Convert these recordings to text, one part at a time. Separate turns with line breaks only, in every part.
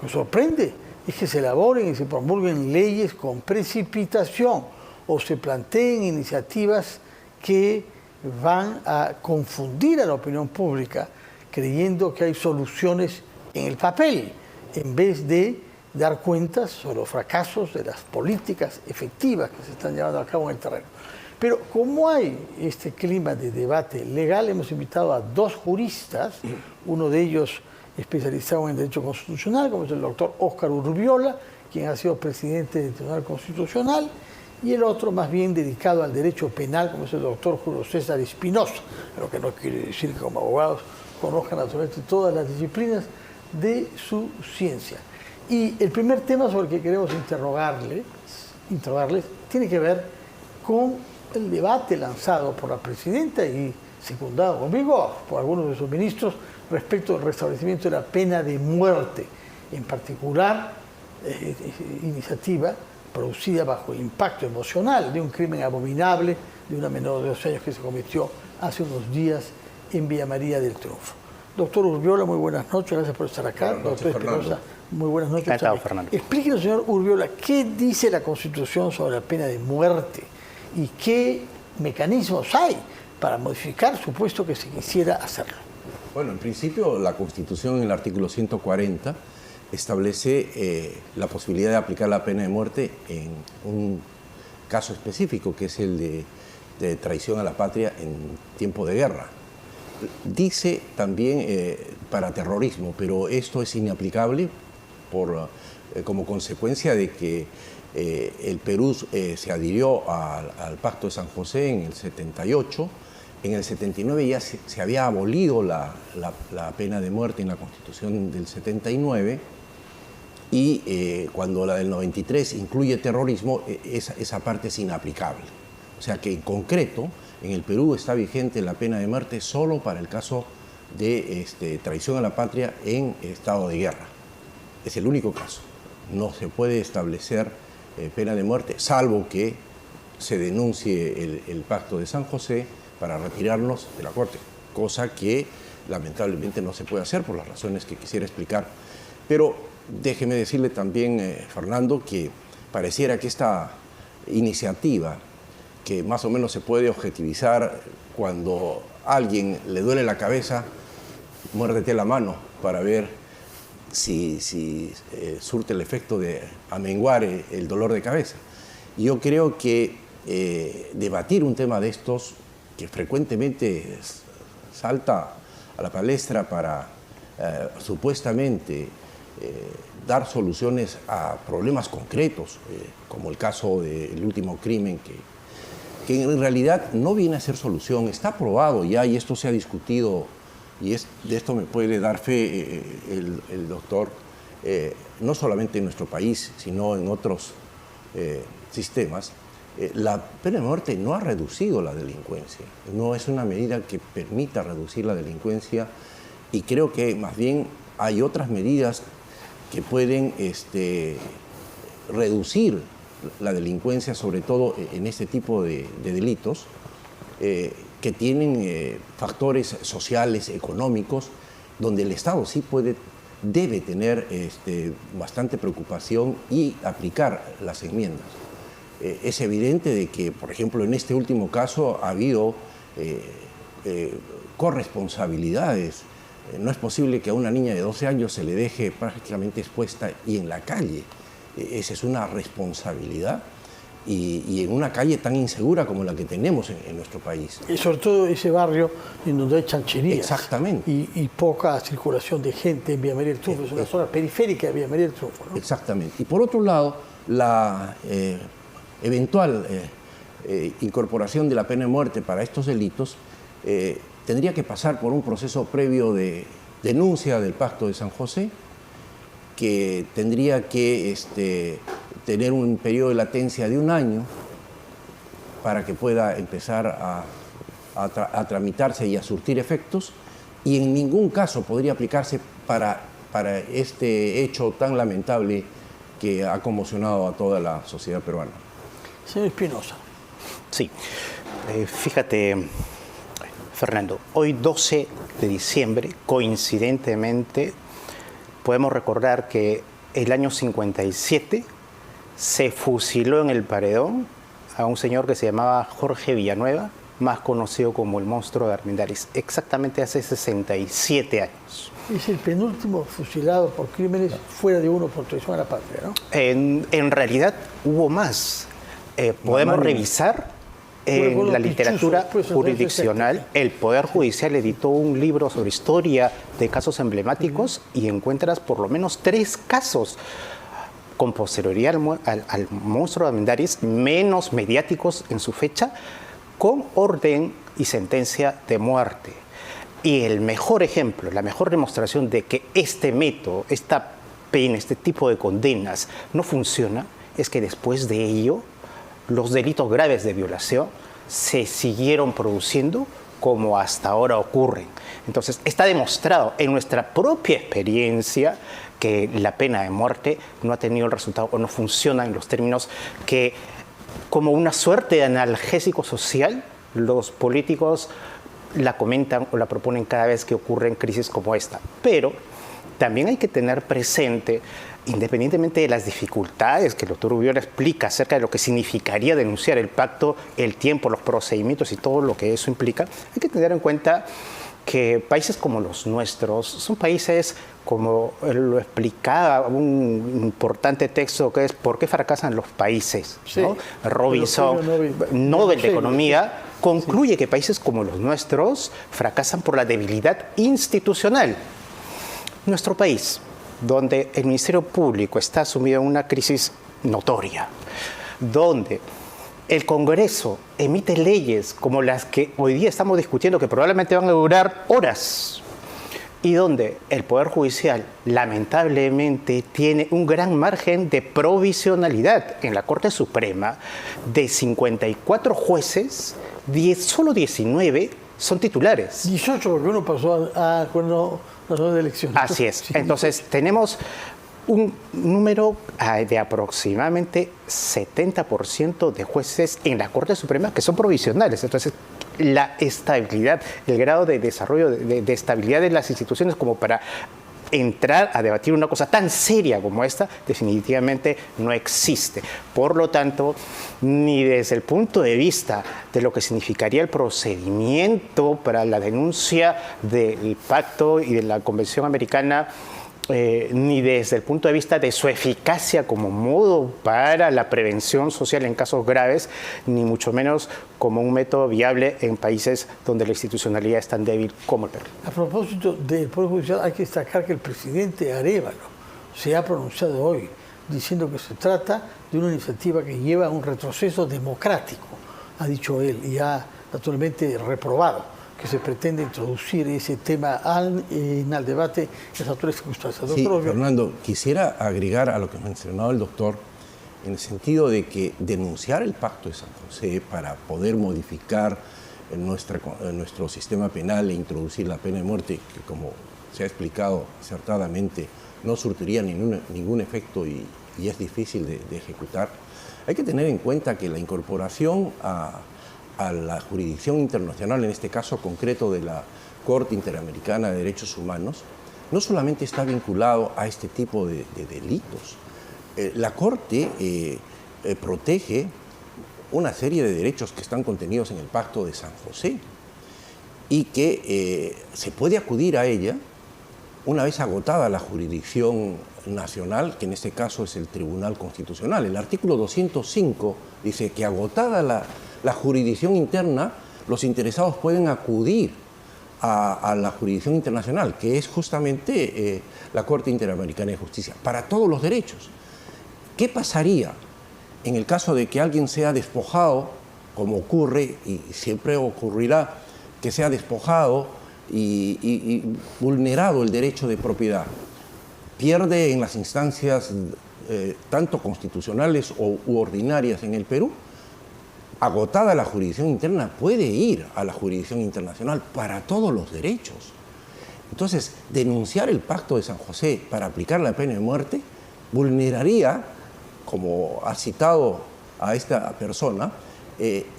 que sorprende es que se elaboren y se promulguen leyes con precipitación o se planteen iniciativas que van a confundir a la opinión pública creyendo que hay soluciones en el papel, en vez de dar cuentas sobre los fracasos de las políticas efectivas que se están llevando a cabo en el terreno. Pero como hay este clima de debate legal, hemos invitado a 2 juristas, uno de ellos especializado en Derecho Constitucional, como es el doctor Óscar Urbiola, quien ha sido presidente del Tribunal Constitucional, y el otro más bien dedicado al derecho penal, como es el doctor Julio César Espinosa, lo que no quiere decir que como abogados conozcan naturalmente todas las disciplinas de su ciencia. Y el primer tema sobre el que queremos interrogarles tiene que ver con el debate lanzado por la presidenta y secundado conmigo por algunos de sus ministros respecto al restablecimiento de la pena de muerte, en particular iniciativa producida bajo el impacto emocional de un crimen abominable de una menor de 12 años que se cometió hace unos días en Villa María del Triunfo. Doctor Urbiola, muy buenas noches, gracias por estar acá.
Buenas noches,
doctor Espinosa, muy buenas noches.
Encantado, Fernando.
Explíquenos, señor Urbiola, ¿qué dice la Constitución sobre la pena de muerte y qué mecanismos hay para modificar, supuesto que se quisiera hacerlo?
Bueno, en principio la Constitución en el artículo 140 establece la posibilidad de aplicar la pena de muerte en un caso específico, que es el de traición a la patria en tiempo de guerra. Dice también para terrorismo, pero esto es inaplicable como consecuencia de que el Perú se adhirió al Pacto de San José en el 78. En el 79 ya se había abolido la pena de muerte en la Constitución del 79 y cuando la del 93 incluye terrorismo, esa parte es inaplicable. O sea que en concreto, en el Perú está vigente la pena de muerte solo para el caso de traición a la patria en estado de guerra. Es el único caso. No se puede establecer pena de muerte, salvo que se denuncie el Pacto de San José para retirarnos de la Corte, cosa que lamentablemente no se puede hacer por las razones que quisiera explicar. Pero déjeme decirle también, Fernando, que pareciera que esta iniciativa, que más o menos se puede objetivizar cuando a alguien le duele la cabeza, muérdete la mano para ver si surte el efecto de amenguar el dolor de cabeza. Yo creo que debatir un tema de estos, que frecuentemente salta a la palestra para supuestamente dar soluciones a problemas concretos, como el caso del último crimen que en realidad no viene a ser solución, está probado ya y esto se ha discutido y de esto me puede dar fe el doctor, no solamente en nuestro país, sino en otros sistemas. La pena de muerte no ha reducido la delincuencia, no es una medida que permita reducir la delincuencia y creo que más bien hay otras medidas que pueden reducir la delincuencia, sobre todo en este tipo de delitos, que tienen factores sociales, económicos, donde el Estado sí debe tener bastante preocupación y aplicar las enmiendas. Es evidente de que, por ejemplo, en este último caso ha habido corresponsabilidades. No es posible que a una niña de 12 años se le deje prácticamente expuesta y en la calle. Esa es una responsabilidad y en una calle tan insegura como la que tenemos en nuestro país.
Y sobre todo ese barrio en donde hay chancherías.
Exactamente.
Y poca circulación de gente en Villa María del Triunfo. Es una zona periférica de Villa María del Triunfo, ¿no?
Exactamente. Y por otro lado, la eventual incorporación de la pena de muerte para estos delitos tendría que pasar por un proceso previo de denuncia del Pacto de San José, que tendría que tener un periodo de latencia de 1 año para que pueda empezar a tramitarse y a surtir efectos, y en ningún caso podría aplicarse para este hecho tan lamentable que ha conmocionado a toda la sociedad peruana.
Señor Espinosa.
Sí, fíjate, Fernando, hoy 12 de diciembre, coincidentemente, podemos recordar que el año 57 se fusiló en el paredón a un señor que se llamaba Jorge Villanueva, más conocido como el monstruo de Armendáriz, exactamente hace 67 años.
Es el penúltimo fusilado por crímenes fuera de uno por traición a la patria, ¿no?
En realidad hubo más. Podemos revisar en la literatura jurisdiccional. El Poder Judicial editó un libro sobre historia de casos emblemáticos y encuentras por lo menos 3 casos con posterioridad al monstruo de Armendáriz, menos mediáticos en su fecha, con orden y sentencia de muerte. Y el mejor ejemplo, la mejor demostración de que este método, esta pena, este tipo de condenas no funciona, es que después de ello, los delitos graves de violación se siguieron produciendo como hasta ahora ocurren. Entonces, está demostrado en nuestra propia experiencia que la pena de muerte no ha tenido el resultado o no funciona en los términos que, como una suerte de analgésico social, los políticos la comentan o la proponen cada vez que ocurren crisis como esta. Pero también hay que tener presente, independientemente de las dificultades que el doctor Ubiola explica acerca de lo que significaría denunciar el pacto, el tiempo, los procedimientos y todo lo que eso implica, hay que tener en cuenta que países como los nuestros son países, como lo explicaba un importante texto que es ¿Por qué fracasan los países?
Sí,
¿no? Robinson, Nobel de Economía, concluye que países como los nuestros fracasan por la debilidad institucional. Nuestro país, donde el Ministerio Público está sumido en una crisis notoria, donde el Congreso emite leyes como las que hoy día estamos discutiendo, que probablemente van a durar horas, y donde el Poder Judicial lamentablemente tiene un gran margen de provisionalidad. En la Corte Suprema, de 54 jueces, solo 19 son titulares.
18 porque uno pasó a cuando pasó de elecciones.
Así es. Entonces tenemos un número de aproximadamente 70% de jueces en la Corte Suprema que son provisionales. Entonces, la estabilidad, el grado de desarrollo, de estabilidad de las instituciones como para entrar a debatir una cosa tan seria como esta, definitivamente no existe. Por lo tanto, ni desde el punto de vista de lo que significaría el procedimiento para la denuncia del pacto y de la Convención Americana, ni desde el punto de vista de su eficacia como modo para la prevención social en casos graves, ni mucho menos como un método viable en países donde la institucionalidad es tan débil como el Perú.
A propósito del Poder Judicial, hay que destacar que el presidente Arévalo se ha pronunciado hoy diciendo que se trata de una iniciativa que lleva a un retroceso democrático, ha dicho él, y ha naturalmente reprobado que se pretende introducir ese tema al debate en las actuales circunstancias.
Sí, Fernando, quisiera agregar a lo que mencionaba el doctor, en el sentido de que denunciar el Pacto de San José para poder modificar nuestro sistema penal e introducir la pena de muerte, que como se ha explicado acertadamente, no surtiría ningún efecto y es difícil de ejecutar, hay que tener en cuenta que la incorporación a la jurisdicción internacional, en este caso concreto de la Corte Interamericana de Derechos Humanos, no solamente está vinculado a este tipo de delitos. La Corte protege una serie de derechos que están contenidos en el Pacto de San José y que se puede acudir a ella una vez agotada la jurisdicción nacional, que en este caso es el Tribunal Constitucional. El artículo 205 dice que agotada la jurisdicción interna, los interesados pueden acudir a la jurisdicción internacional, que es justamente la Corte Interamericana de Justicia, para todos los derechos. ¿Qué pasaría en el caso de que alguien sea despojado, como ocurre y siempre ocurrirá, que sea despojado y vulnerado el derecho de propiedad? Pierde en las instancias tanto constitucionales u ordinarias en el Perú. Agotada la jurisdicción interna, puede ir a la jurisdicción internacional para todos los derechos. Entonces, denunciar el Pacto de San José para aplicar la pena de muerte vulneraría, como ha citado a esta persona,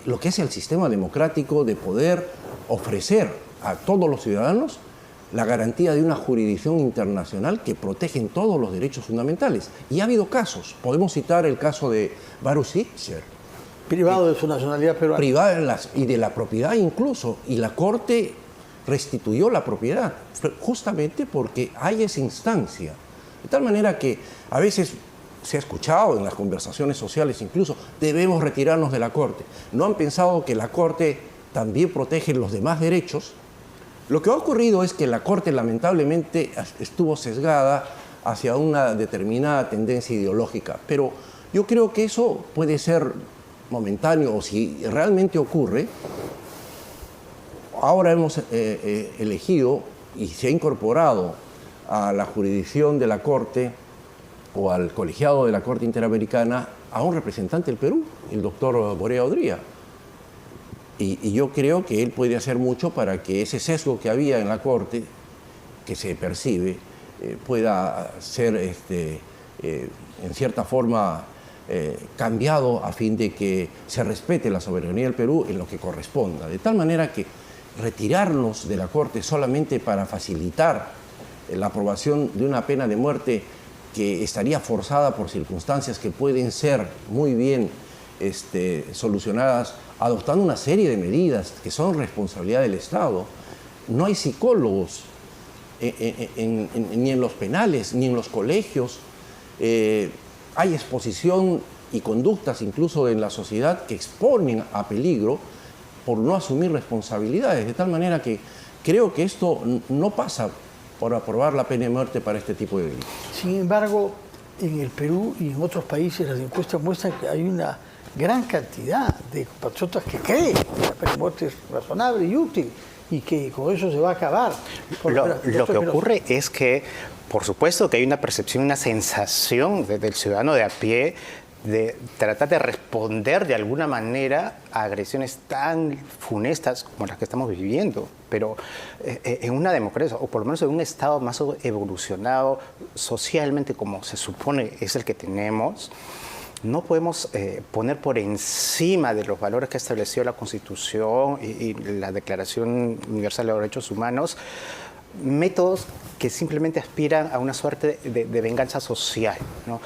lo que es el sistema democrático de poder ofrecer a todos los ciudadanos la garantía de una jurisdicción internacional que protege todos los derechos fundamentales. Y ha habido casos, podemos citar el caso de Baruch Spitzer.
Privado de su nacionalidad peruana.
Privada y de la propiedad incluso, y la Corte restituyó la propiedad, justamente porque hay esa instancia. De tal manera que a veces se ha escuchado en las conversaciones sociales incluso, debemos retirarnos de la Corte. ¿No han pensado que la Corte también protege los demás derechos? Lo que ha ocurrido es que la Corte lamentablemente estuvo sesgada hacia una determinada tendencia ideológica, pero yo creo que eso puede ser momentáneo, o si realmente ocurre. Ahora hemos elegido y se ha incorporado a la jurisdicción de la Corte o al colegiado de la Corte Interamericana a un representante del Perú, el doctor Borea Odría. Y yo creo que él puede hacer mucho para que ese sesgo que había en la Corte, que se percibe, pueda ser en cierta forma cambiado a fin de que se respete la soberanía del Perú en lo que corresponda. De tal manera que retirarnos de la Corte solamente para facilitar la aprobación de una pena de muerte que estaría forzada por circunstancias que pueden ser muy bien solucionadas adoptando una serie de medidas que son responsabilidad del Estado. No hay psicólogos ni en los penales, ni en los colegios. Hay exposición y conductas incluso en la sociedad que exponen a peligro por no asumir responsabilidades. De tal manera que creo que esto no pasa por aprobar la pena de muerte para este tipo de delitos.
Sin embargo, en el Perú y en otros países las encuestas muestran que hay una gran cantidad de compatriotas que creen que la pena de muerte es razonable y útil y que con eso se va a acabar.
Lo que ocurre es que, por supuesto que hay una percepción, una sensación del ciudadano de a pie de tratar de responder de alguna manera a agresiones tan funestas como las que estamos viviendo. Pero en una democracia, o por lo menos en un estado más evolucionado socialmente como se supone es el que tenemos, no podemos poner por encima de los valores que ha establecido la Constitución y la Declaración Universal de los Derechos Humanos métodos que simplemente aspiran a una suerte de venganza social, ¿no?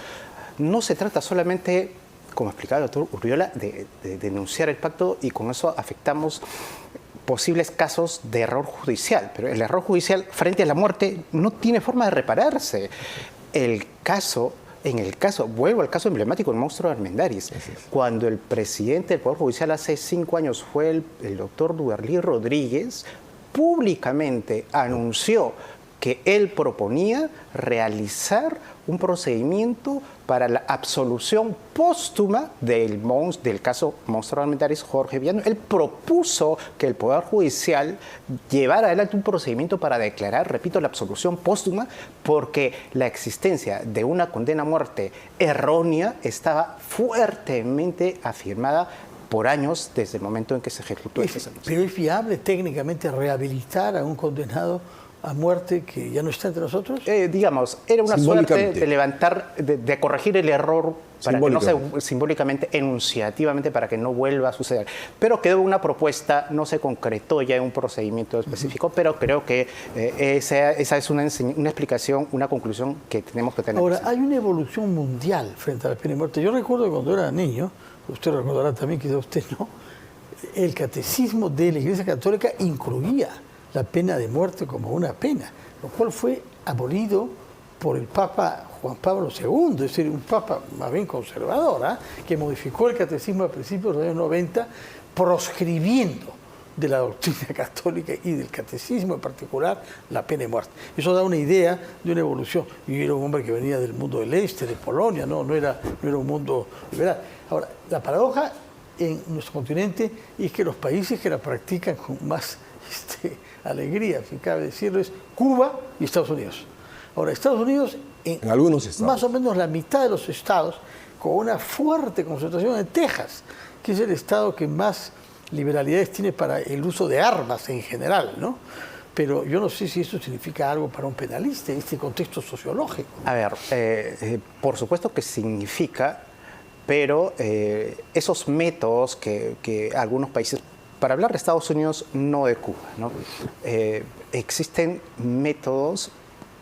No se trata solamente, como explicaba el doctor Urriola, de denunciar el pacto y con eso afectamos posibles casos de error judicial, pero el error judicial frente a la muerte no tiene forma de repararse. Vuelvo al caso emblemático del monstruo de Armendáriz. Cuando el presidente del Poder Judicial hace 5 años fue el doctor Duverly Rodríguez, públicamente anunció que él proponía realizar un procedimiento para la absolución póstuma del caso Monstruo de Armendáriz, Jorge Villano. Él propuso que el Poder Judicial llevara adelante un procedimiento para declarar, repito, la absolución póstuma, porque la existencia de una condena a muerte errónea estaba fuertemente afirmada por años desde el momento en que se ejecutó esa sentencia.
¿Pero es viable técnicamente rehabilitar a un condenado a muerte que ya no está entre nosotros?
Digamos, era una suerte de levantar, de corregir el error para que no se, simbólicamente, enunciativamente, para que no vuelva a suceder. Pero quedó una propuesta, no se concretó ya en un procedimiento específico, pero creo que esa es una explicación, una conclusión que tenemos que tener.
Ahora, hay una evolución mundial frente a la pena de muerte. Yo recuerdo que cuando era niño, usted recordará también, quizá usted no, el catecismo de la Iglesia Católica incluía la pena de muerte como una pena, lo cual fue abolido por el Papa Juan Pablo II, es decir, un Papa más bien conservador, que modificó el catecismo a principios de los años 90, proscribiendo de la doctrina católica y del catecismo en particular la pena de muerte. Eso da una idea de una evolución. Yo era un hombre que venía del mundo del este, de Polonia, no era un mundo liberal. Ahora, la paradoja en nuestro continente es que los países que la practican con más alegría, si cabe decirlo, es Cuba y Estados Unidos. Ahora, Estados Unidos, en
algunos estados,
más o menos la mitad de los estados, con una fuerte concentración en Texas, que es el estado que más liberalidades tiene para el uso de armas en general, ¿no? Pero yo no sé si eso significa algo para un penalista en este contexto sociológico.
A ver, por supuesto que significa, pero esos métodos que algunos países para hablar de Estados Unidos, no de Cuba, ¿no? Existen métodos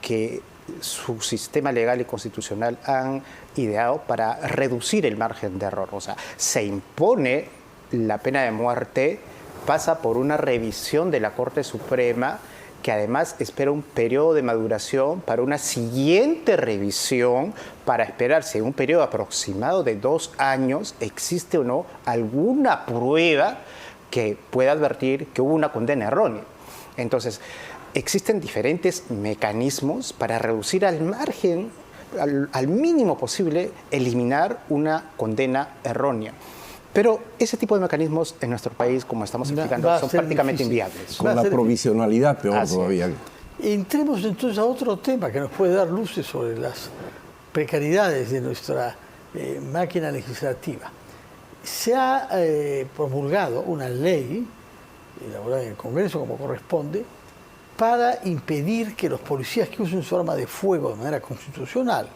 que su sistema legal y constitucional han ideado para reducir el margen de error. O sea, se impone la pena de muerte, pasa por una revisión de la Corte Suprema, que además espera un periodo de maduración para una siguiente revisión, para esperar si en un periodo aproximado de 2 años existe o no alguna prueba que pueda advertir que hubo una condena errónea. Entonces, existen diferentes mecanismos para reducir al margen, al mínimo posible, eliminar una condena errónea. Pero ese tipo de mecanismos en nuestro país, como estamos explicando, son prácticamente inviables.
Con la provisionalidad peor todavía.
Entremos entonces a otro tema que nos puede dar luces sobre las precariedades de nuestra máquina legislativa. Se ha promulgado una ley, elaborada en el Congreso como corresponde, para impedir que los policías que usen su arma de fuego de manera constitucional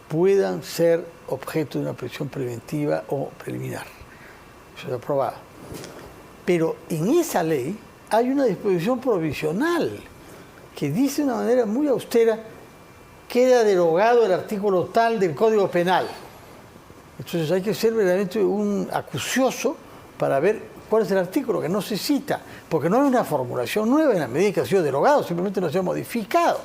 puedan ser objeto de una prisión preventiva o preliminar. Eso es aprobado. Pero en esa ley hay una disposición provisional que dice de una manera muy austera: queda derogado el artículo tal del Código Penal. Entonces hay que ser verdaderamente un acucioso para ver cuál es el artículo que no se cita, porque no hay una formulación nueva en la medida que ha sido derogado, simplemente no se ha modificado.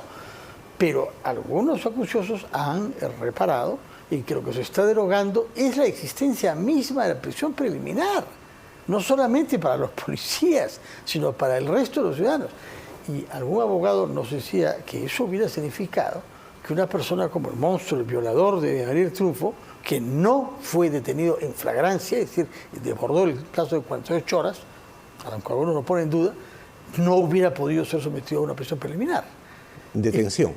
Pero algunos acuciosos han reparado en que lo que se está derogando es la existencia misma de la prisión preliminar, no solamente para los policías, sino para el resto de los ciudadanos. Y algún abogado nos decía que eso hubiera significado que una persona como el monstruo, el violador de Gabriel Truffaut, que no fue detenido en flagrancia, es decir, desbordó el plazo de 48 horas, aunque algunos lo ponen en duda, no hubiera podido ser sometido a una prisión preliminar.
Detención.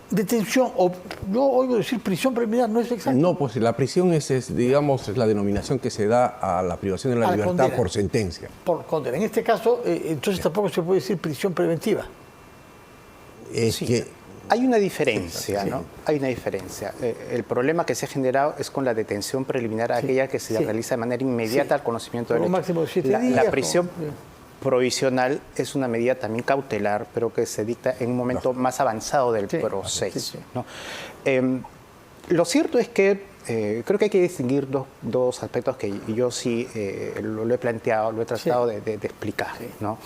Detención, o yo oigo decir prisión preliminar, ¿no es exacto?
No, pues la prisión es, digamos, la denominación que se da a la privación de la libertad condena, por sentencia.
Por condena. En este caso, entonces tampoco se puede decir prisión preventiva.
Es que hay una diferencia, ¿no? Hay una diferencia. El problema que se ha generado es con la detención preliminar, aquella que se realiza de manera inmediata al conocimiento del hecho.
Máximo de 7 días.
La prisión provisional es una medida también cautelar, pero que se dicta en un momento más avanzado del proceso, ¿no? Lo cierto es que creo que hay que distinguir dos aspectos que yo sí lo he planteado, lo he tratado de explicar, ¿no?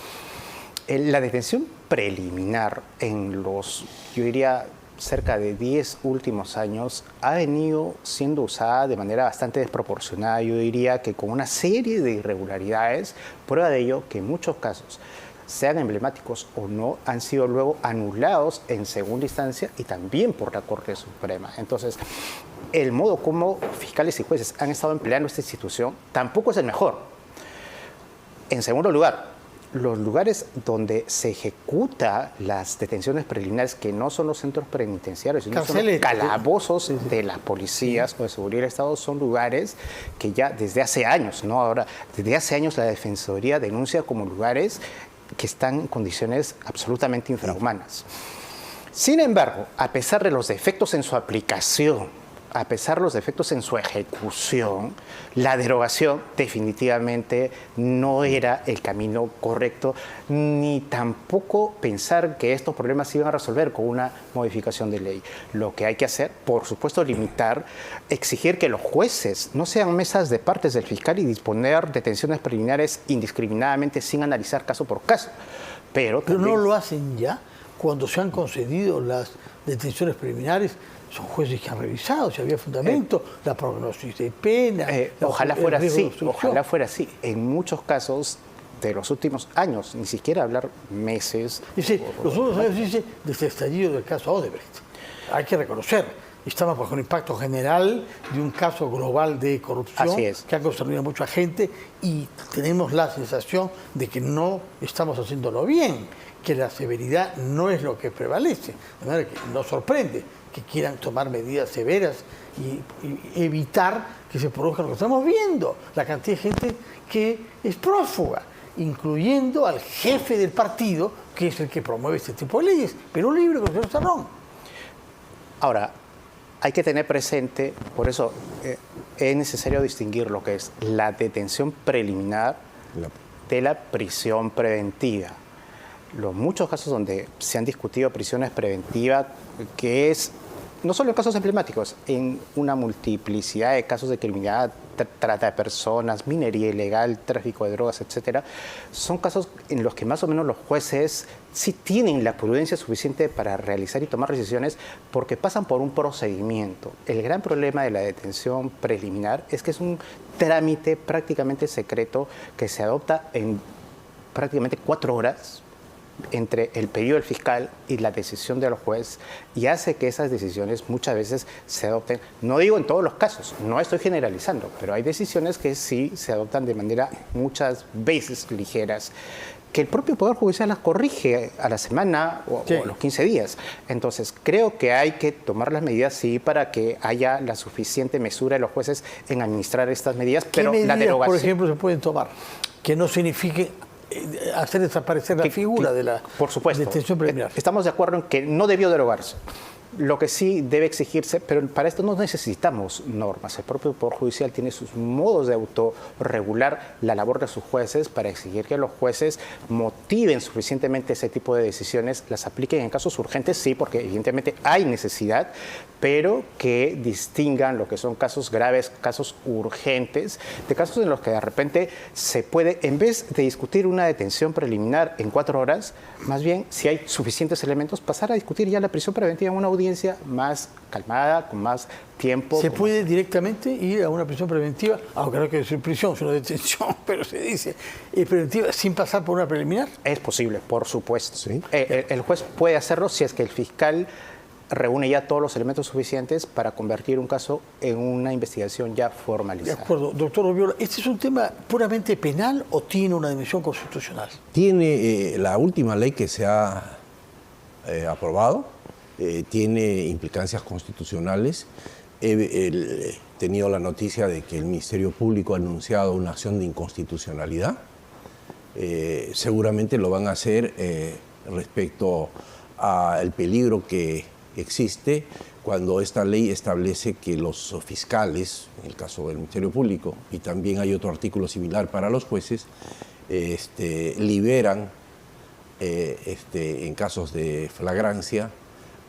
La detención preliminar en los, yo diría, cerca de 10 últimos años ha venido siendo usada de manera bastante desproporcionada. Yo diría que con una serie de irregularidades, prueba de ello que en muchos casos, sean emblemáticos o no, han sido luego anulados en segunda instancia y también por la Corte Suprema. Entonces, el modo como fiscales y jueces han estado empleando esta institución tampoco es el mejor. En segundo lugar, los lugares donde se ejecuta las detenciones preliminares, que no son los centros penitenciarios, sino son los calabozos de las policías o de seguridad del Estado, son lugares que ya desde hace años, no ahora, desde hace años la Defensoría denuncia como lugares que están en condiciones absolutamente infrahumanas. Sin embargo, a pesar de los defectos en su aplicación, a pesar de los defectos en su ejecución, la derogación definitivamente no era el camino correcto, ni tampoco pensar que estos problemas se iban a resolver con una modificación de ley. Lo que hay que hacer, por supuesto, limitar, exigir que los jueces no sean mesas de partes del fiscal y disponer detenciones preliminares indiscriminadamente sin analizar caso por caso. Pero
no lo hacen ya cuando se han concedido las detenciones preliminares. Son jueces que han revisado si había fundamento, la prognosis de pena.
Ojalá fuera así, ojalá fuera así. En muchos casos de los últimos años, ni siquiera hablar meses.
Dice, los últimos años, dice, desde el estallido del caso Odebrecht. Hay que reconocer, estamos bajo el impacto general de un caso global de corrupción que ha concernido a mucha gente y tenemos la sensación de que no estamos haciéndolo bien, que la severidad no es lo que prevalece. De manera que nos sorprende que quieran tomar medidas severas y evitar que se produzca lo que estamos viendo, la cantidad de gente que es prófuga, incluyendo al jefe del partido, que es el que promueve este tipo de leyes, Perú Libre con el señor Cerrón.
Ahora, hay que tener presente, por eso es necesario distinguir lo que es la detención preliminar de la prisión preventiva. Los muchos casos donde se han discutido prisiones preventivas, que es no solo en casos emblemáticos, en una multiplicidad de casos de criminalidad, trata de personas, minería ilegal, tráfico de drogas, etcétera, son casos en los que más o menos los jueces sí tienen la prudencia suficiente para realizar y tomar decisiones porque pasan por un procedimiento. El gran problema de la detención preliminar es que es un trámite prácticamente secreto que se adopta en prácticamente 4 horas entre el pedido del fiscal y la decisión de los jueces, y hace que esas decisiones muchas veces se adopten, no digo en todos los casos, no estoy generalizando, pero hay decisiones que sí se adoptan de manera muchas veces ligeras, que el propio Poder Judicial las corrige a la semana o a los 15 días. Entonces, creo que hay que tomar las medidas, sí, para que haya la suficiente mesura de los jueces en administrar estas medidas, pero
medidas,
la derogación,
por ejemplo, se pueden tomar que no signifique hacer desaparecer la figura de la
por supuesto,
detención preliminar?
Estamos de acuerdo en que no debió derogarse. Lo que sí debe exigirse, pero para esto no necesitamos normas. El propio Poder Judicial tiene sus modos de autorregular la labor de sus jueces para exigir que los jueces motiven suficientemente ese tipo de decisiones, las apliquen en casos urgentes, sí, porque evidentemente hay necesidad, pero que distingan lo que son casos graves, casos urgentes, de casos en los que de repente se puede, en vez de discutir una detención preliminar en 4 horas, más bien, si hay suficientes elementos, pasar a discutir ya la prisión preventiva en una audiencia más calmada, con más tiempo.
¿Se puede directamente ir a una prisión preventiva? Aunque no hay que decir prisión, sino detención, pero se dice preventiva sin pasar por una preliminar.
Es posible, por supuesto. ¿Sí? El juez puede hacerlo si es que el fiscal reúne ya todos los elementos suficientes para convertir un caso en una investigación ya formalizada.
De acuerdo. Doctor Urbiola, ¿este es un tema puramente penal o tiene una dimensión constitucional?
Tiene la última ley que se ha aprobado, tiene implicancias constitucionales. He tenido la noticia de que el Ministerio Público ha anunciado una acción de inconstitucionalidad. Seguramente lo van a hacer respecto al peligro que existe cuando esta ley establece que los fiscales, en el caso del Ministerio Público, y también hay otro artículo similar para los jueces, liberan en casos de flagrancia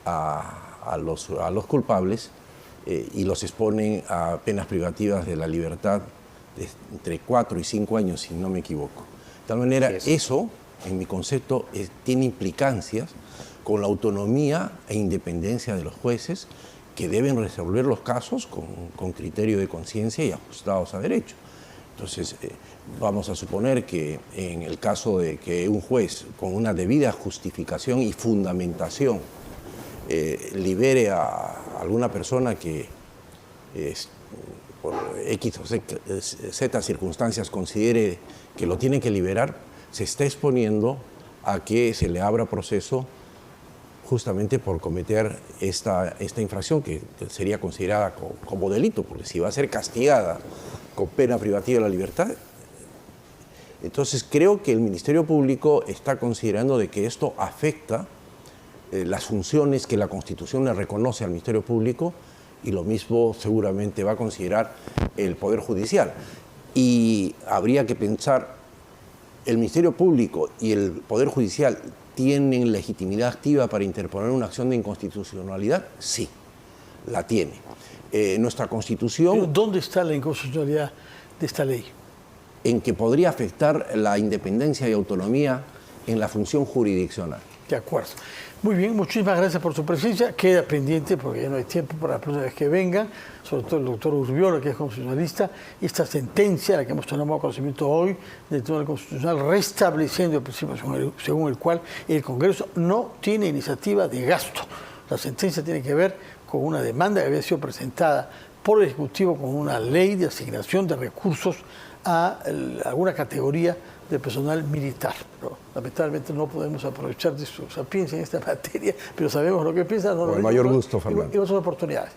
a los culpables y los exponen a penas privativas de la libertad de entre 4 y 5 años, si no me equivoco. De tal manera, eso, en mi concepto, tiene implicancias con la autonomía e independencia de los jueces, que deben resolver los casos con criterio de conciencia y ajustados a derecho. Entonces, vamos a suponer que en el caso de que un juez, con una debida justificación y fundamentación, libere a alguna persona que por X o Z circunstancias considere que lo tiene que liberar, se está exponiendo a que se le abra proceso justamente por cometer esta infracción que sería considerada como delito, porque si va a ser castigada con pena privativa de la libertad. Entonces creo que el Ministerio Público está considerando de que esto afecta las funciones que la Constitución le reconoce al Ministerio Público, y lo mismo seguramente va a considerar el Poder Judicial. Y habría que pensar, ¿el Ministerio Público y el Poder Judicial tienen legitimidad activa para interponer una acción de inconstitucionalidad? Sí, la tiene. Nuestra Constitución...
¿Pero dónde está la inconstitucionalidad de esta ley?
En que podría afectar la independencia y autonomía en la función jurisdiccional.
De acuerdo. Muy bien, muchísimas gracias por su presencia. Queda pendiente, porque ya no hay tiempo para la próxima vez que vengan, sobre todo el doctor Urbiola, que es constitucionalista, esta sentencia, la que hemos tomado conocimiento hoy del Tribunal Constitucional, restableciendo el principio según el cual el Congreso no tiene iniciativa de gasto. La sentencia tiene que ver con una demanda que había sido presentada por el Ejecutivo con una ley de asignación de recursos a alguna categoría de personal militar. Pero, lamentablemente no podemos aprovechar de su sapiencia en esta materia, pero sabemos lo que piensan.
Con el mayor gusto, Fernando.
Y otras oportunidades.